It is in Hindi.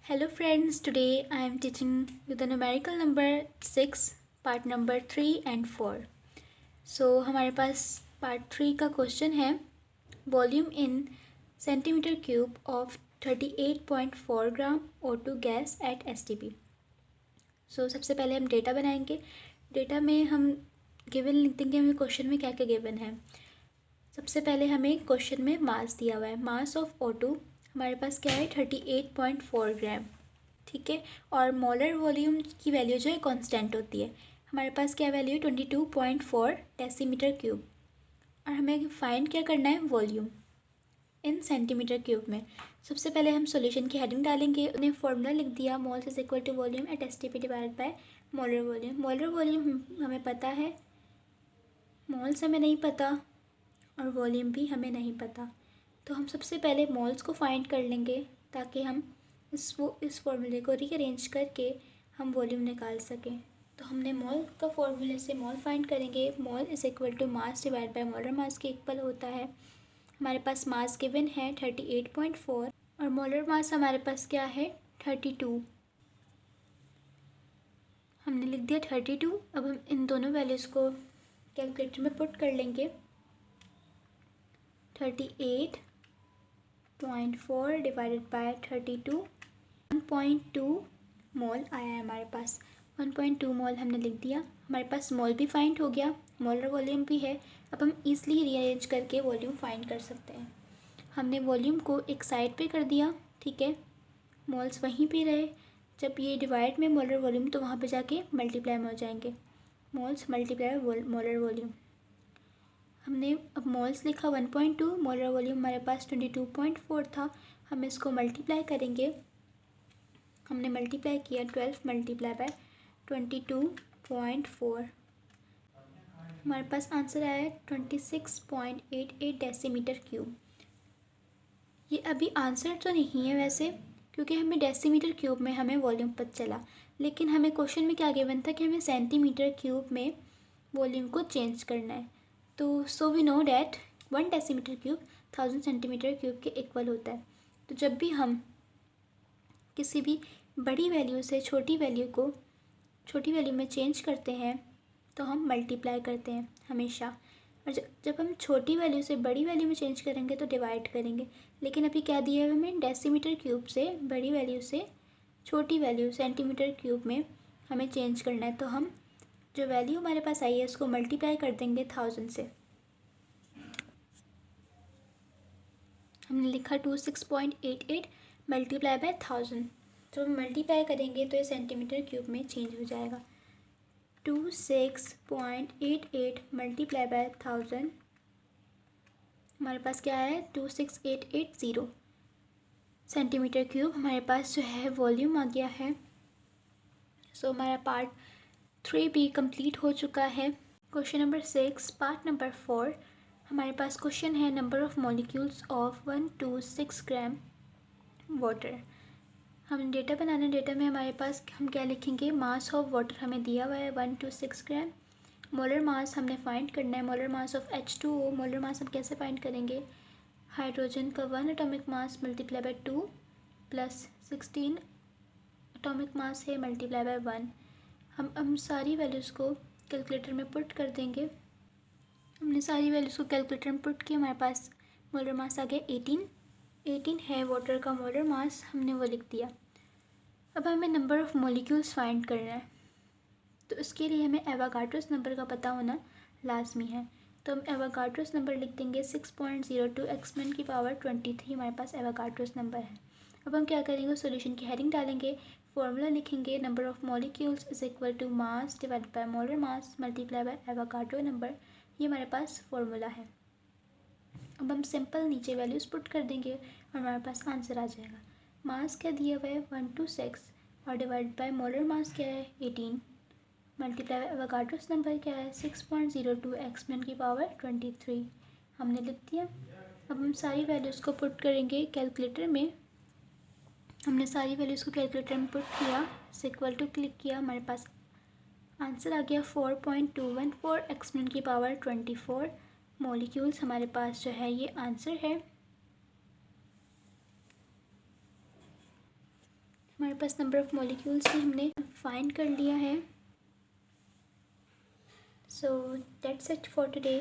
Hello friends, today I am teaching you the numerical number 6, part number 3 and 4. So हमारे पास part 3 का क्वेश्चन है volume in centimetre cube of 38.4 gram O2 gas at STP. सो सबसे पहले हम डेटा बनाएंगे. डेटा में हम गिवन लिख देंगे हमें क्वेश्चन में क्या क्या गिवन है. सबसे पहले हमें क्वेश्चन में मास दिया हुआ है. मास ऑफ O2 हमारे पास क्या है 38.4 ग्राम. ठीक है. और मोलर वॉल्यूम की वैल्यू जो है कांस्टेंट होती है. हमारे पास क्या वैल्यू है 22.4 डेसीमीटर क्यूब. और हमें फाइंड क्या करना है वॉल्यूम इन सेंटीमीटर क्यूब में. सबसे पहले हम सॉल्यूशन की हेडिंग डालेंगे. उन्हें फॉर्मूला लिख दिया moles is equal to volume at STP divide by molar volume. Molar volume हमें पता है, मोल्स हमें नहीं पता और वॉल्यूम भी हमें नहीं पता. तो हम सबसे पहले मोल्स को फाइंड कर लेंगे ताकि हम इस फॉर्मूले को रीअरेंज करके हम वॉल्यूम निकाल सकें. तो हमने मोल का फॉर्मूले से मोल फाइंड करेंगे. Mole is equal to mass divide by molar mass के इक्वल होता है. हमारे पास मास गिवन है 38.4 और मोलर मास हमारे पास क्या है 32. हमने लिख दिया 32. अब हम इन दोनों वैल्यूज़ को कैलकुलेटर में पुट कर लेंगे. 38.4 डिवाइडेड बाय 32, 1.2 मोल आया है हमारे पास. 1.2 मोल हमने लिख दिया. हमारे पास मोल भी फाइंड हो गया, मोलर वॉल्यूम भी है. अब हम ईज़िली रीअरेंज करके वॉल्यूम फाइंड कर सकते हैं. हमने वॉल्यूम को एक साइड पे कर दिया. ठीक है, मोल्स वहीं पे रहे. जब ये डिवाइड में मोलर वॉल्यूम तो वहाँ पे जाके मल्टीप्लाई में हो जाएंगे. Moles multiply molar volume. हमने अब मोल्स लिखा 1.2, मोलर वॉल्यूम हमारे पास 22.4 था. हम इसको मल्टीप्लाई करेंगे. हमने मल्टीप्लाई किया 12 मल्टीप्लाई बाय 22.4. हमारे पास आंसर आया है 26.88 डेसीमीटर क्यूब. ये अभी आंसर तो नहीं है वैसे, क्योंकि हमें डेसीमीटर क्यूब में हमें वॉल्यूम पता चला, लेकिन हमें क्वेश्चन में क्या गिवन था कि हमें सेंटीमीटर क्यूब में वॉल्यूम को चेंज करना है. तो so we know that 1 decimetre cube 1000 centimetre cube के इक्वल होता है. तो जब भी हम किसी भी बड़ी वैल्यू से छोटी वैल्यू में चेंज करते हैं तो हम मल्टीप्लाई करते हैं हमेशा. और जब हम छोटी वैल्यू से बड़ी वैल्यू में चेंज करेंगे तो डिवाइड करेंगे. लेकिन अभी क्या दिया है हमें डेसीमीटर क्यूब से बड़ी वैल्यू से छोटी वैल्यू सेंटीमीटर क्यूब में हमें चेंज करना है. तो हम जो वैल्यू हमारे पास आई है उसको मल्टीप्लाई कर देंगे 1000 से. हमने लिखा 26.88 मल्टीप्लाई बाय 1000. तो हम मल्टीप्लाई करेंगे तो ये सेंटीमीटर क्यूब में चेंज हो जाएगा. 26.88 मल्टीप्लाई बाय 1000 हमारे पास क्या है 26880 सेंटीमीटर क्यूब. हमारे पास जो है वॉल्यूम आ गया है. सो हमारा पार्ट 3 भी कंप्लीट हो चुका है. Question number 6 part number 4. हमारे पास क्वेश्चन है number of molecules of 126 gram water. हम डेटा बनाना. डेटा में हमारे पास हम क्या लिखेंगे मास ऑफ वाटर हमें दिया हुआ है 126 ग्राम. मोलर मास हमने फाइंड करना है. Molar mass of H2O. Molar mass हम कैसे फाइंड करेंगे हाइड्रोजन का 1 atomic mass multiply bye 2 plus 16 atomic mass है मल्टीप्लाई बाय 1. हम सारी वैल्यूज़ को कैलकुलेटर में पुट कर देंगे. हमने सारी वैल्यूज़ को कैलकुलेटर में पुट किया. हमारे पास मोलर मास आ गया 18 है वाटर का मोलर मास. हमने वो लिख दिया. अब हमें नंबर ऑफ़ मॉलिक्यूल्स फाइंड करना है. तो इसके लिए हमें एवोगाड्रोस नंबर का पता होना लाजमी है. तो हम एवोगाड्रोस नंबर लिख देंगे 6.02 एक्सपोनेंट की पावर 23. हमारे पास एवोगाड्रोस नंबर है. अब हम क्या करेंगे सॉल्यूशन की हेडिंग डालेंगे, फॉर्मूला लिखेंगे number of molecules is equal to mass divide by molar mass multiply by Avogadro number. ये हमारे पास फॉर्मूला है. अब हम सिंपल नीचे वैल्यूज़ पुट कर देंगे और हमारे पास आंसर आ जाएगा. मास क्या दिया हुआ है 126 और डिवाइड बाय मोलर मास क्या है 18 मल्टीप्लाई बाय एवोगाड्रोस नंबर क्या है 6.02 एक्सपोनेंट की पावर 23. हमने लिख दिया. अब हम सारी वैल्यूज़ को पुट करेंगे कैलकुलेटर में. हमने सारी वैल्यूज़ को कैलकुलेटर में पुट किया, इक्वल टू क्लिक किया. हमारे पास आंसर आ गया 4.214 एक्सपोनेंट की पावर 24 मॉलिक्यूल्स. हमारे पास जो है ये आंसर है. पास नंबर ऑफ़ मॉलिक्यूल्स भी हमने फाइंड कर लिया है। So that's it for today.